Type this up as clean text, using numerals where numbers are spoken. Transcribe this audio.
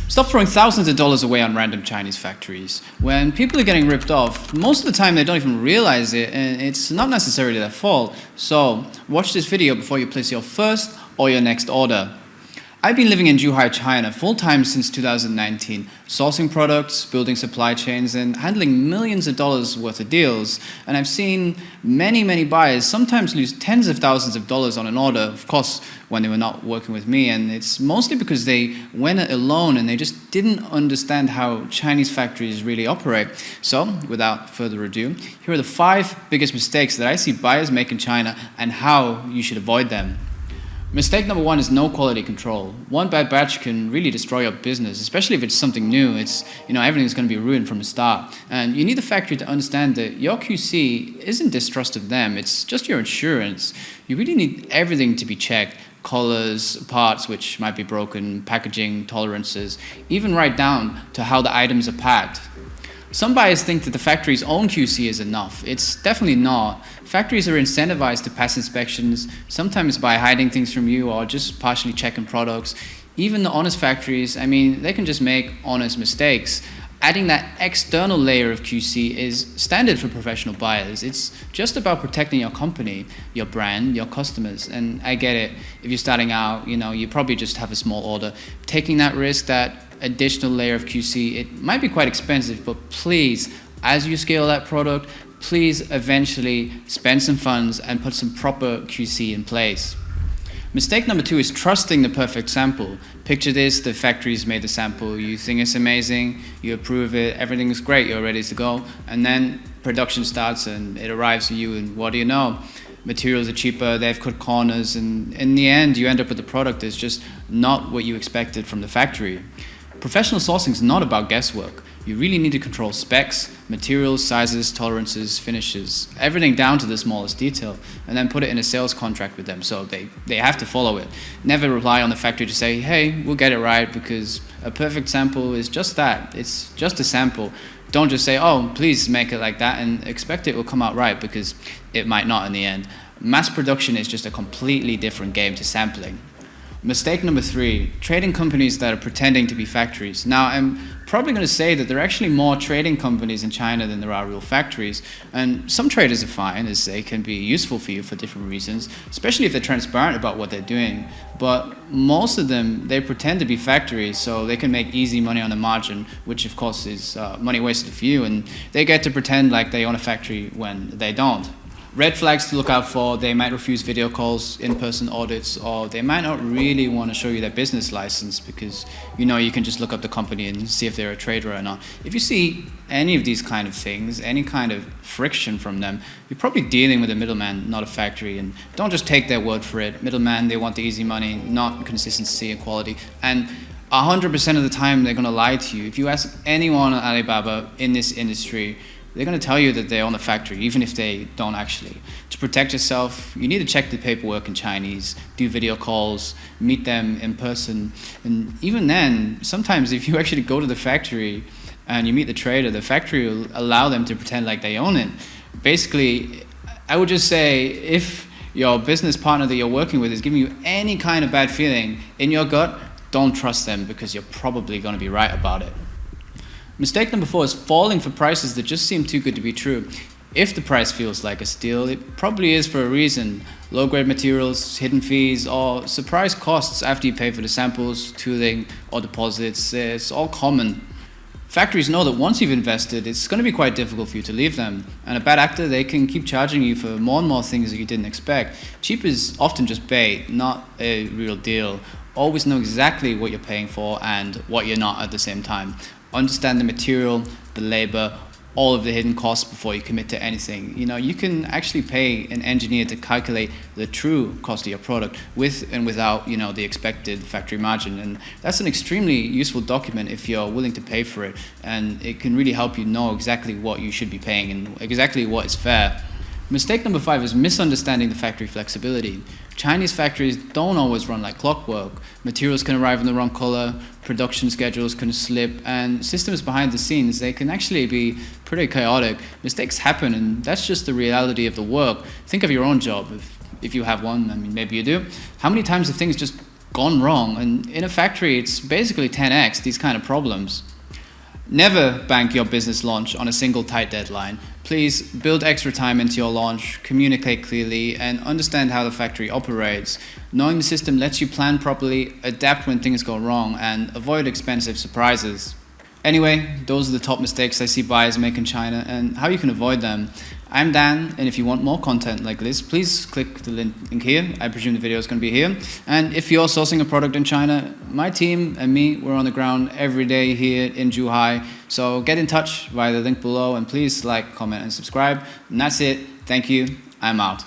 Stop throwing thousands of dollars away on random Chinese factories. When people are getting ripped off, most of the time they don't even realize it, and it's not necessarily their fault. So, watch this video before you place your first or your next order. I've been living in Zhuhai, China full-time since 2019, sourcing products, building supply chains, and handling millions of dollars worth of deals. And I've seen many buyers sometimes lose tens of thousands of dollars on an order, of course, when they were not working with me. And it's mostly because they went it alone and they just didn't understand how Chinese factories really operate. So, without further ado, here are the 5 biggest mistakes that I see buyers make in China and how you should avoid them. Mistake number 1 is no quality control. One bad batch can really destroy your business, especially if it's something new. Everything's going to be ruined from the start. And you need the factory to understand that your QC isn't distrust of them, it's just your insurance. You really need everything to be checked. Colors, parts which might be broken, packaging, tolerances, even right down to how the items are packed. Some buyers think that the factory's own QC is enough. It's definitely not. Factories are incentivized to pass inspections, sometimes by hiding things from you or just partially checking products. Even the honest factories, they can just make honest mistakes. Adding that external layer of QC is standard for professional buyers. It's just about protecting your company, your brand, your customers. And I get it. If you're starting out, you probably just have a small order. Taking that risk, that additional layer of QC, it might be quite expensive, but please, as you scale that product, please eventually spend some funds and put some proper QC in place. Mistake number 2 is trusting the perfect sample. Picture this, the factory's made the sample, you think it's amazing, you approve it, everything is great, you're ready to go, and then production starts and it arrives to you, and what do you know? Materials are cheaper, they've cut corners, and in the end you end up with a product that's just not what you expected from the factory. Professional sourcing is not about guesswork. You really need to control specs, materials, sizes, tolerances, finishes, everything down to the smallest detail, and then put it in a sales contract with them so they have to follow it. Never rely on the factory to say, hey, we'll get it right, because a perfect sample is just that. It's just a sample. Don't just say, oh, please make it like that and expect it will come out right, because it might not in the end. Mass production is just a completely different game to sampling. Mistake number 3, trading companies that are pretending to be factories. Now, I'm probably going to say that there are actually more trading companies in China than there are real factories. And some traders are fine, as they can be useful for you for different reasons, especially if they're transparent about what they're doing. But most of them, they pretend to be factories so they can make easy money on the margin, which of course is money wasted for you. And they get to pretend like they own a factory when they don't. Red flags to look out for: they might refuse video calls, in-person audits, or they might not really want to show you their business license because you can just look up the company and see if they're a trader or not. If you see any of these kind of things, any kind of friction from them, you're probably dealing with a middleman, not a factory. And don't just take their word for it. Middleman, they want the easy money, not consistency and quality. And 100% of the time, they're going to lie to you. If you ask anyone at Alibaba in this industry, they're going to tell you that they own the factory, even if they don't actually. To protect yourself, you need to check the paperwork in Chinese, do video calls, meet them in person. And even then, sometimes if you actually go to the factory and you meet the trader, the factory will allow them to pretend like they own it. Basically, I would just say, if your business partner that you're working with is giving you any kind of bad feeling in your gut, don't trust them, because you're probably going to be right about it. Mistake number 4 is falling for prices that just seem too good to be true. If the price feels like a steal, it probably is for a reason. Low-grade materials, hidden fees, or surprise costs after you pay for the samples, tooling, or deposits. It's all common. Factories know that once you've invested, it's going to be quite difficult for you to leave them. And a bad actor, they can keep charging you for more and more things that you didn't expect. Cheap is often just bait, not a real deal. Always know exactly what you're paying for and what you're not at the same time. Understand the material, the labor, all of the hidden costs before you commit to anything. You can actually pay an engineer to calculate the true cost of your product with and without, the expected factory margin. And that's an extremely useful document if you're willing to pay for it. And it can really help you know exactly what you should be paying and exactly what is fair. Mistake number 5 is misunderstanding the factory flexibility. Chinese factories don't always run like clockwork. Materials can arrive in the wrong color, production schedules can slip, and systems behind the scenes, they can actually be pretty chaotic. Mistakes happen, and that's just the reality of the work. Think of your own job, if you have one, maybe you do. How many times have things just gone wrong. And in a factory, it's basically 10x these kind of problems. Never bank your business launch on a single tight deadline. Please build extra time into your launch, communicate clearly, and understand how the factory operates. Knowing the system lets you plan properly, adapt when things go wrong, and avoid expensive surprises. Anyway, those are the top mistakes I see buyers make in China and how you can avoid them. I'm Dan, and if you want more content like this, please click the link here. I presume the video is going to be here. And if you're sourcing a product in China, my team and me, we're on the ground every day here in Zhuhai. So get in touch via the link below, and please like, comment, and subscribe. And that's it. Thank you. I'm out.